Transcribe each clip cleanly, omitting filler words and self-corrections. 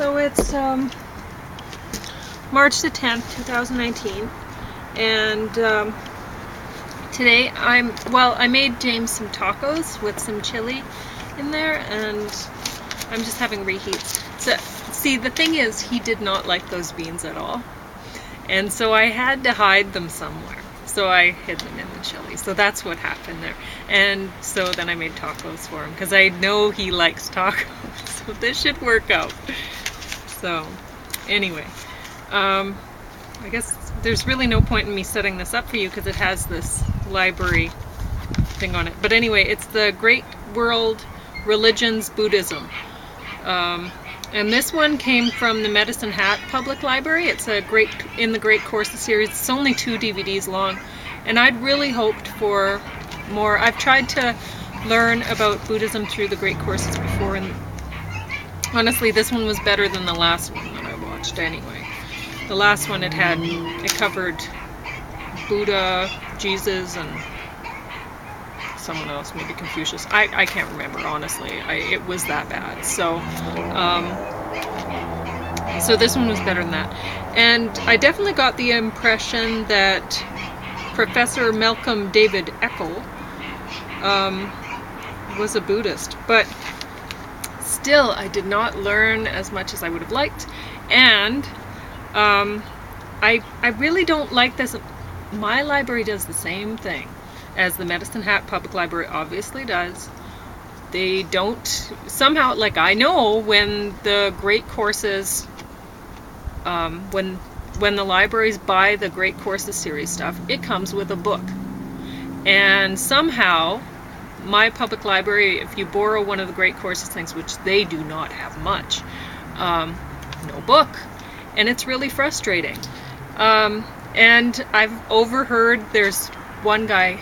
So it's March the 10th, 2019, and today I made James some tacos with some chili in there, and I'm just having reheats. So, see, the thing is, he did not like those beans at all, and so I had to hide them somewhere. So I hid them in the chili. So that's what happened there. And so then I made tacos for him because I know he likes tacos. So this should work out. So anyway, I guess there's really no point in me setting this up for you because it has this library thing on it. But anyway, it's the Great World Religions Buddhism. And this one came from the Medicine Hat Public Library. It's in the Great Courses series. It's only 2 DVDs long, and I'd really hoped for more. I've tried to learn about Buddhism through the Great Courses before, and honestly, this one was better than the last one that I watched anyway. The last one it covered Buddha, Jesus, and someone else, maybe Confucius. I can't remember, honestly. It was that bad. So this one was better than that. And I definitely got the impression that Professor Malcolm David Eckel was a Buddhist. But still, I did not learn as much as I would have liked. And I really don't like this. My library does the same thing as the Medicine Hat Public Library obviously does. They don't somehow, like, I know when the Great Courses, when the libraries buy the Great Courses series stuff, it comes with a book. And somehow, my public library, if you borrow one of the Great Courses things, which they do not have much, no book. And it's really frustrating. And I've overheard, there's one guy,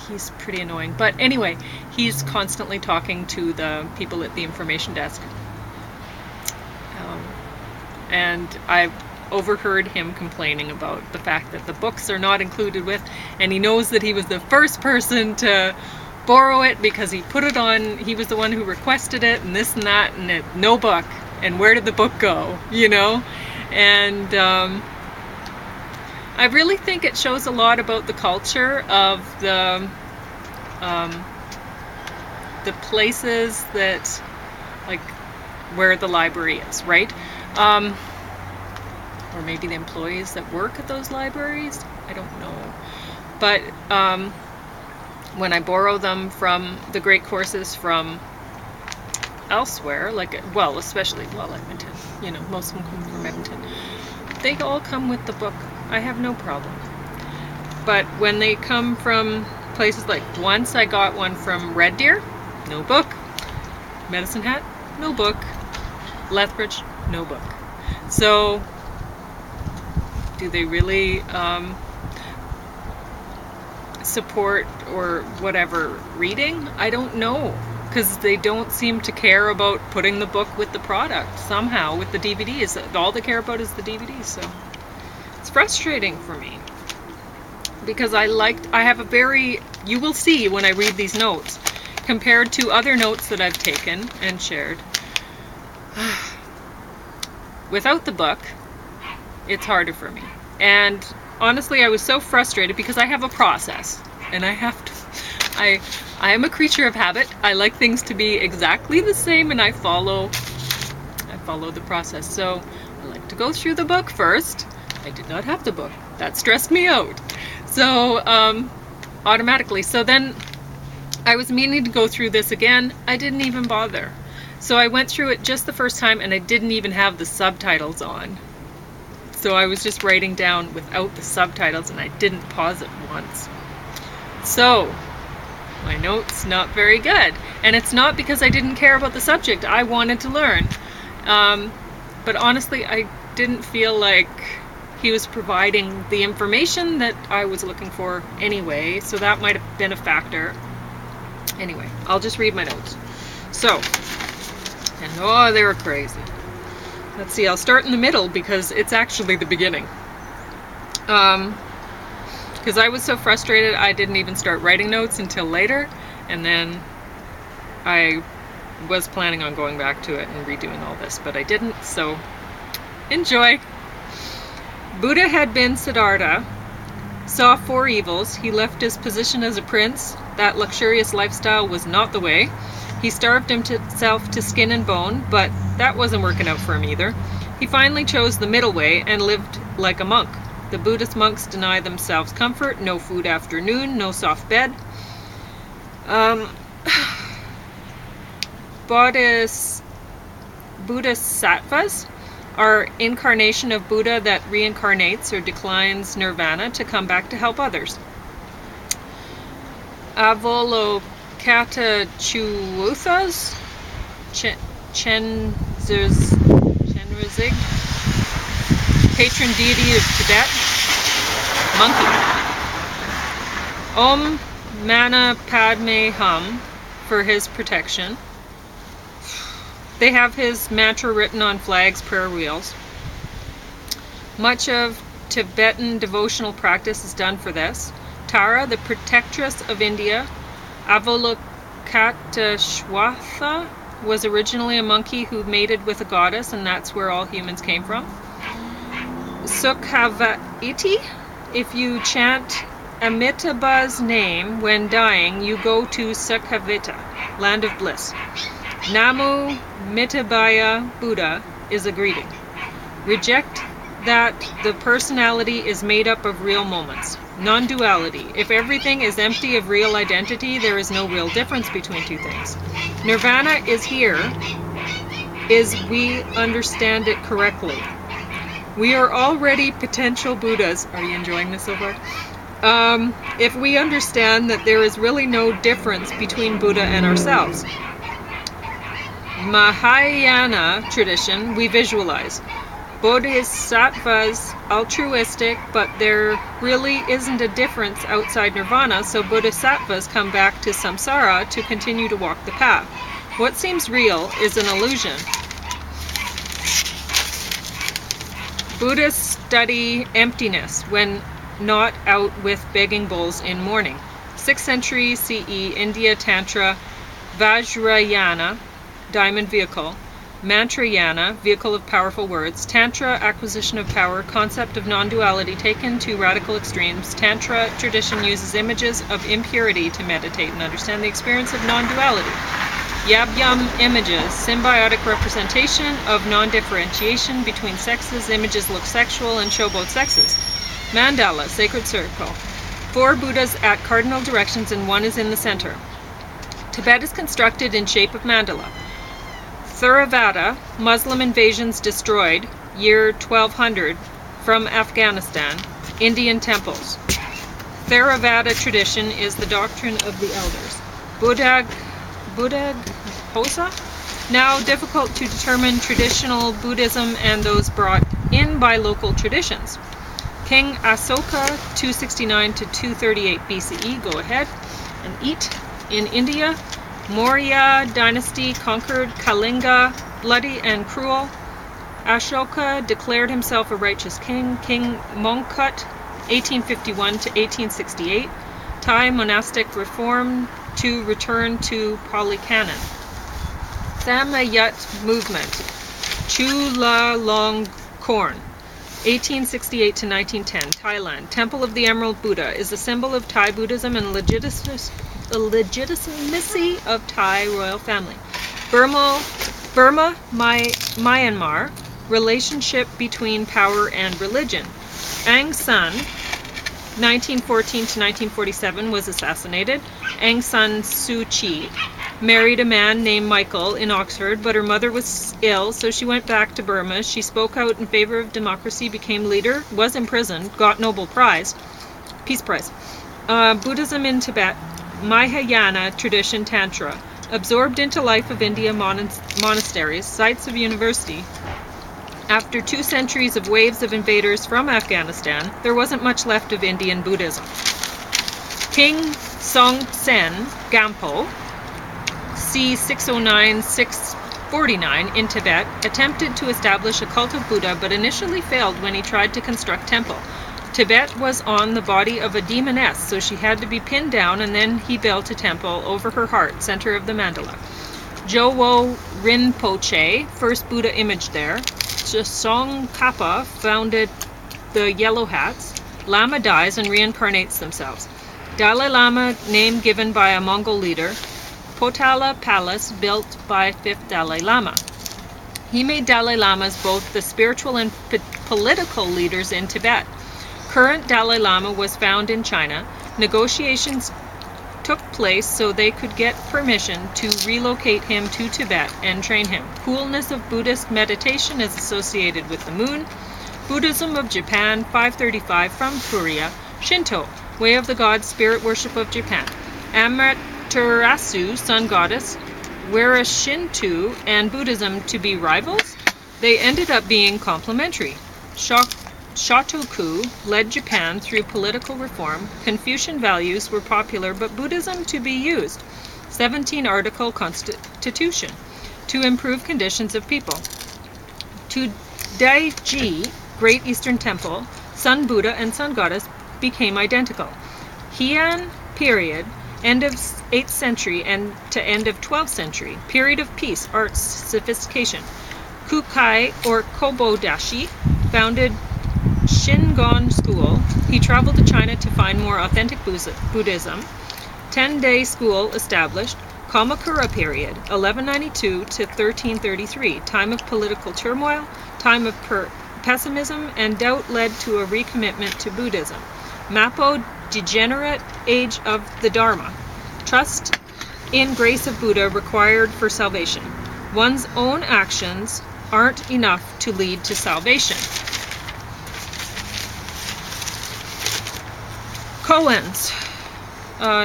he's pretty annoying, but anyway, he's constantly talking to the people at the information desk, and I've overheard him complaining about the fact that the books are not included with, and he knows that he was the first person to borrow it because he put it on, he was the one who requested it, and this and that, and no book, and where did the book go, you know? And I really think it shows a lot about the culture of the places that, like, where the library is, right? Or maybe the employees that work at those libraries. I don't know. But when I borrow them from the Great Courses from elsewhere, like, well, especially, Edmonton, you know, most of them come from Edmonton. They all come with the book. I have no problem. But when they come from places like, once I got one from Red Deer, no book. Medicine Hat, no book. Lethbridge, no book. So, do they really support or whatever reading? I don't know. Because they don't seem to care about putting the book with the product somehow, with the DVDs. All they care about is the DVDs, so it's frustrating for me. Because I have a very, you will see when I read these notes, compared to other notes that I've taken and shared. Without the book, it's harder for me. And honestly, I was so frustrated because I have a process, and I have to, I am a creature of habit. I like things to be exactly the same, and I follow the process. So I like to go through the book first. I did not have the book. That stressed me out. So automatically. So then I was meaning to go through this again. I didn't even bother. So I went through it just the first time, and I didn't even have the subtitles on. So I was just writing down without the subtitles, and I didn't pause it once. So my notes, not very good. And it's not because I didn't care about the subject. I wanted to learn. But honestly, I didn't feel like he was providing the information that I was looking for anyway, so that might have been a factor. Anyway, I'll just read my notes. So, and oh, they were crazy. Let's see, I'll start in the middle because it's actually the beginning. Because I was so frustrated, I didn't even start writing notes until later, and then I was planning on going back to it and redoing all this, but I didn't, so enjoy. Buddha had been Siddhartha, saw four evils. He left his position as a prince. That luxurious lifestyle was not the way. He starved himself to skin and bone, but that wasn't working out for him either. He finally chose the middle way and lived like a monk. The Buddhist monks deny themselves comfort, no food after noon, no soft bed. Bodhisattvas are incarnation of Buddha that reincarnates or declines nirvana to come back to help others. Avalokiteshvaras, Chenrezig, patron deity of Tibet, monkey. Om Mani Padme Hum for his protection. They have his mantra written on flags, prayer wheels. Much of Tibetan devotional practice is done for this. Tara, the protectress of India, Avalokiteshvara, was originally a monkey who mated with a goddess, and that's where all humans came from. Sukhavati, if you chant Amitabha's name when dying, you go to Sukhavita, land of bliss. Namo Mittabhaya Buddha is a greeting. Reject that the personality is made up of real moments. Non-duality. If everything is empty of real identity, there is no real difference between two things. Nirvana is here, is we understand it correctly. We are already potential Buddhas. Are you enjoying this so far? If we understand that there is really no difference between Buddha and ourselves. Mahayana tradition, we visualize. Bodhisattvas altruistic, but there really isn't a difference outside nirvana, so bodhisattvas come back to samsara to continue to walk the path. What seems real is an illusion. Buddhists study emptiness when not out with begging bowls in mourning. 6th century CE, India Tantra, Vajrayana, diamond vehicle, Mantrayana, vehicle of powerful words, Tantra, acquisition of power, concept of non-duality taken to radical extremes. Tantra tradition uses images of impurity to meditate and understand the experience of non-duality. Yab-yum images, symbiotic representation of non-differentiation between sexes. Images look sexual and show both sexes. Mandala, sacred circle. 4 Buddhas at cardinal directions and 1 is in the center. Tibet is constructed in shape of mandala. Theravada, Muslim invasions destroyed, year 1200, from Afghanistan, Indian temples. Theravada tradition is the doctrine of the elders. Buddhaghosa, now difficult to determine traditional Buddhism and those brought in by local traditions. King Asoka, 269 to 238 BCE, go ahead and eat. In India, Maurya dynasty conquered Kalinga, bloody and cruel. Ashoka declared himself a righteous king. King Mongkut, 1851 to 1868. Thai monastic reform to return to Polycanon. Samayut movement. Chulalongkorn, 1868 to 1910. Thailand. Temple of the Emerald Buddha is a symbol of Thai Buddhism and legitimacy of Thai royal family. Burma, Myanmar, relationship between power and religion. Aung San, 1914 to 1947, was assassinated. Aung San Suu Kyi married a man named Michael in Oxford, but her mother was ill, so she went back to Burma. She spoke out in favor of democracy, became leader, was imprisoned, got Nobel Prize, Peace Prize. Buddhism in Tibet. Mahayana tradition Tantra, absorbed into life of India monasteries, sites of university. After 2 centuries of waves of invaders from Afghanistan, there wasn't much left of Indian Buddhism. King Songtsen Gampo, c. 609-649 in Tibet, attempted to establish a cult of Buddha, but initially failed when he tried to construct temple. Tibet was on the body of a demoness, so she had to be pinned down, and then he built a temple over her heart, center of the mandala. Jowo Rinpoche, first Buddha image there. Tsongkhapa founded the Yellow Hats. Lama dies and reincarnates themselves. Dalai Lama, name given by a Mongol leader. Potala Palace, built by 5th Dalai Lama. He made Dalai Lamas both the spiritual and political leaders in Tibet. Current Dalai Lama was found in China. Negotiations took place so they could get permission to relocate him to Tibet and train him. Coolness of Buddhist meditation is associated with the moon. Buddhism of Japan, 535 from Korea. Shinto, way of the gods, spirit worship of Japan. Amaterasu, sun goddess. Whereas Shinto and Buddhism to be rivals, they ended up being complementary. Shotoku led Japan through political reform. Confucian values were popular, but Buddhism to be used. 17-article constitution to improve conditions of people. To Daiji, Great Eastern Temple, Sun Buddha and Sun Goddess became identical. Heian period, end of 8th century and to end of 12th century. Period of peace, arts, sophistication. Kukai or Kobodashi founded Shingon School. He traveled to China to find more authentic Buddhism. 10-day school established. Kamakura period, 1192 to 1333. Time of political turmoil, time of pessimism and doubt led to a recommitment to Buddhism. Mapo, degenerate age of the Dharma. Trust in grace of Buddha required for salvation. One's own actions aren't enough to lead to salvation. Koans.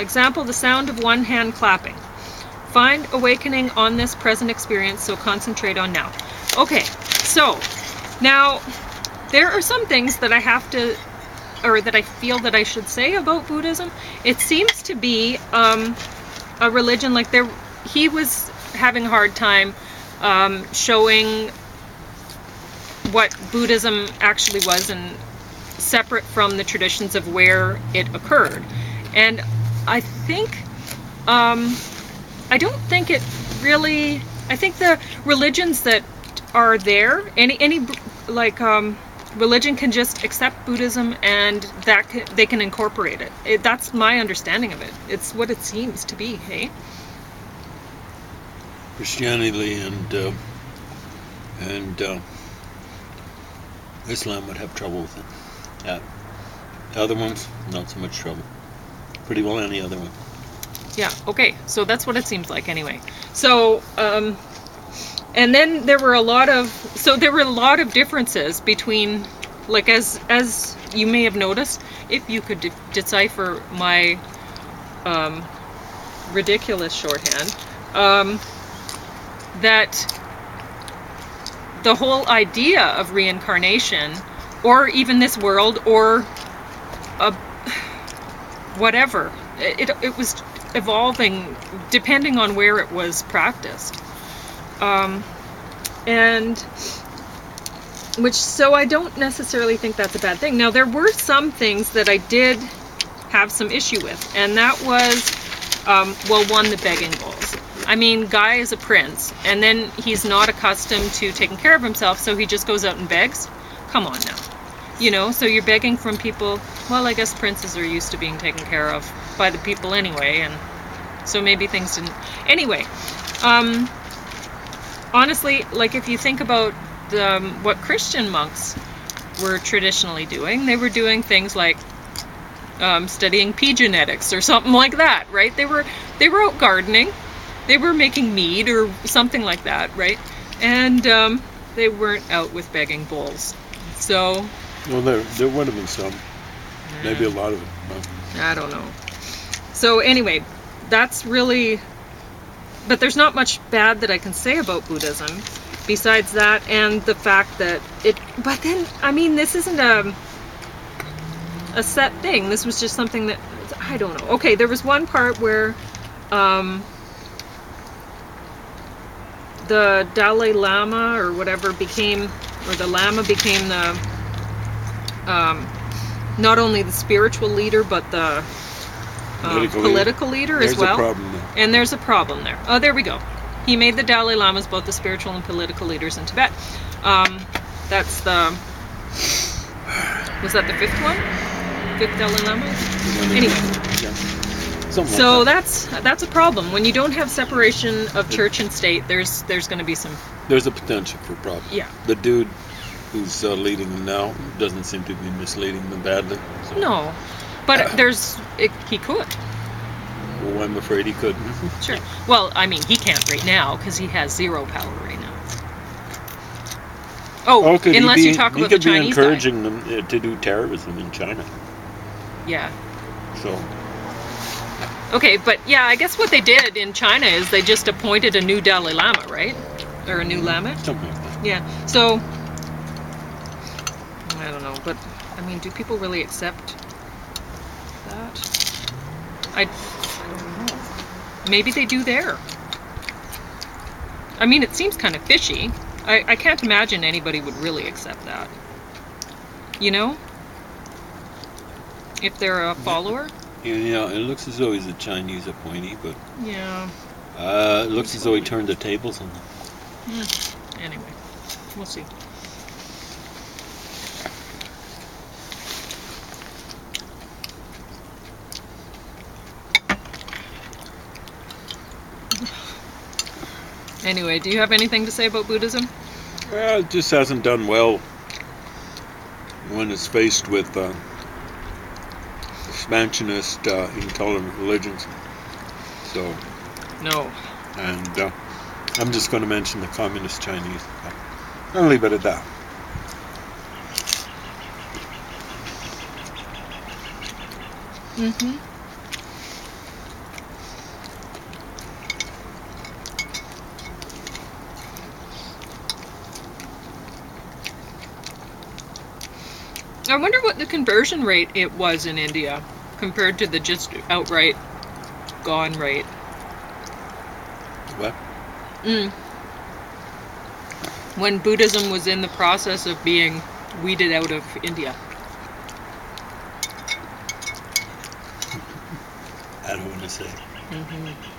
Example, the sound of one hand clapping. Find awakening on this present experience, so concentrate on now. Okay, so now there are some things that I have to, or that I feel that I should say about Buddhism. It seems to be a religion like he was having a hard time showing what Buddhism actually was and separate from the traditions of where it occurred. And I think, I don't think it really, I think the religions that are there, any religion can just accept Buddhism and they can incorporate it. That's my understanding of it. It's what it seems to be, hey? Christianity and Islam would have trouble with it. Yeah. The other ones, not so much trouble. Pretty well any other one. Yeah, okay. So that's what it seems like anyway. So, and then there were a lot of differences between, like, as you may have noticed, if you could decipher my ridiculous shorthand, that the whole idea of reincarnation, or even this world, or whatever, it was evolving depending on where it was practiced. And which, so I don't necessarily think that's a bad thing. Now, there were some things that I did have some issue with, and that was, one, the begging bowls. I mean, Guy is a prince, and then he's not accustomed to taking care of himself, so he just goes out and begs. Come on now. You know, so you're begging from people. Well, I guess princes are used to being taken care of by the people anyway, and so maybe things didn't. Anyway, honestly, like, if you think about what Christian monks were traditionally doing, they were doing things like studying pea genetics or something like that, right? They were out gardening, they were making mead or something like that, right? And they weren't out with begging bowls. So, well, there would have been some, maybe a lot of it. No. I don't know. So anyway, that's really, but there's not much bad that I can say about Buddhism besides that, and the fact that but then, I mean, this isn't a set thing. This was just something that, I don't know. Okay, there was one part where the Dalai Lama or whatever the Lama became the, not only the spiritual leader, but the political leader as well. There's a problem there. And there's a problem there. Oh, there we go. He made the Dalai Lamas both the spiritual and political leaders in Tibet. That's the... Was that the fifth one? Fifth Dalai Lama? Anyway. Yeah. Something So like that's a problem. When you don't have separation of church and state, there's going to be some... There's a potential for problem. Yeah. The dude who's leading them now doesn't seem to be misleading them badly. So. No. But he could. Well, I'm afraid he couldn't. Sure. Well, I mean, he can't right now because he has zero power right now. Oh, could unless he be, you talk he about the could be Chinese guy. encouraging them to do terrorism in China. Yeah. So. Okay, but yeah, I guess what they did in China is they just appointed a new Dalai Lama, right? Or a new Lama? Something like that. Yeah. So, I don't know, but I mean, do people really accept that? I don't know. Maybe they do there. I mean, it seems kind of fishy. I can't imagine anybody would really accept that. You know? If they're a follower? Yeah, it looks as though he's a Chinese appointee, but Yeah. it looks as though he turned the tables on them. Anyway, we'll see. Anyway, do you have anything to say about Buddhism? Well, it just hasn't done well when it's faced with expansionist, intolerant religions. So, No. and I'm just going to mention the communist Chinese. I'll leave it at that. Mm-hmm. I wonder what the conversion rate it was in India compared to the just outright gone rate. What? When Buddhism was in the process of being weeded out of India. I don't want to say. Mm-hmm.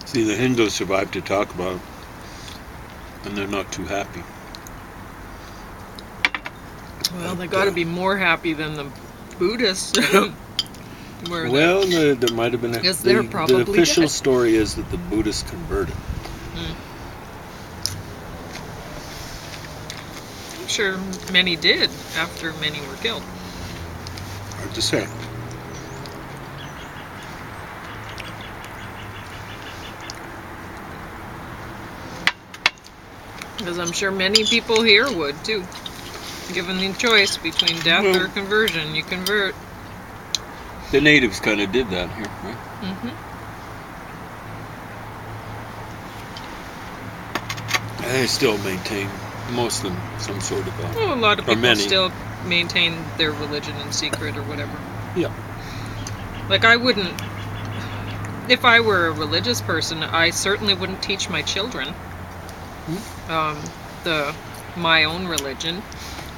See, the Hindus survived to talk about it, and they're not too happy. Well, they got to be more happy than the Buddhists. Well, there might have been Yes, they're the probably official dead. story is that the Buddhists converted. I'm sure many did after many were killed. Hard to say. Because I'm sure many people here would too. Given the choice between death or conversion, you convert. The natives kind of did that here, right? Mm-hmm. They still maintain, most of them, some sort of Well, a lot of or people many. still maintain their religion in secret or whatever. Yeah. Like I wouldn't, if I were a religious person, I certainly wouldn't teach my children my own religion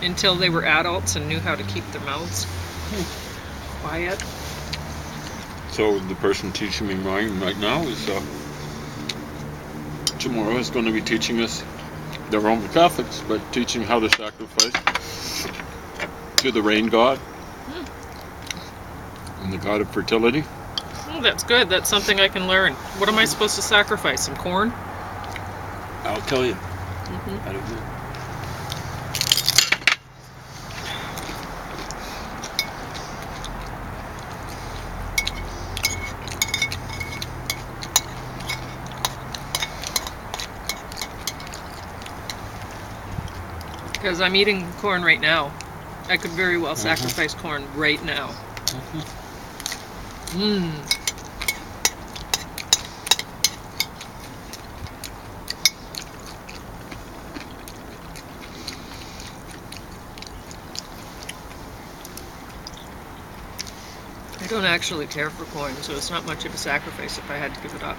until they were adults and knew how to keep their mouths quiet. So the person teaching me mine right now is tomorrow is going to be teaching us, the Roman Catholics, but teaching how to sacrifice to the rain god and the god of fertility. Oh, that's good. That's something I can learn. What am I supposed to sacrifice? Some corn? I'll tell you. Mm-hmm. I don't know. Because I'm eating corn right now. I could very well sacrifice corn right now. I don't actually care for corn, so it's not much of a sacrifice if I had to give it up.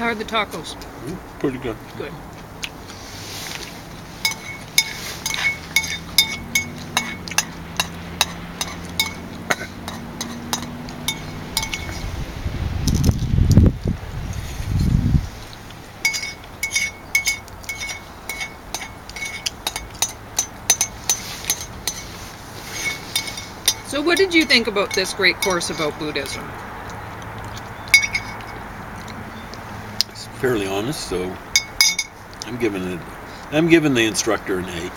How are the tacos? Pretty good. Good. So what did you think about this great course about Buddhism? It's fairly honest, so I'm giving the instructor an A.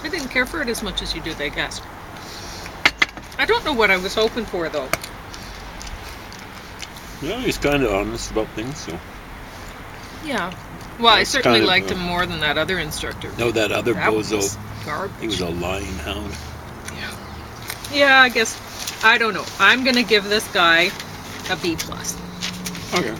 I didn't care for it as much as you did, I guess. I don't know what I was hoping for, though. Yeah, he's kind of honest about things, so. Yeah. Well, I That's certainly kind of, liked him more than that other instructor. No, that other That bozo, was garbage. he was a lying hound. Yeah, I guess. I don't know. I'm going to give this guy a B+. Okay.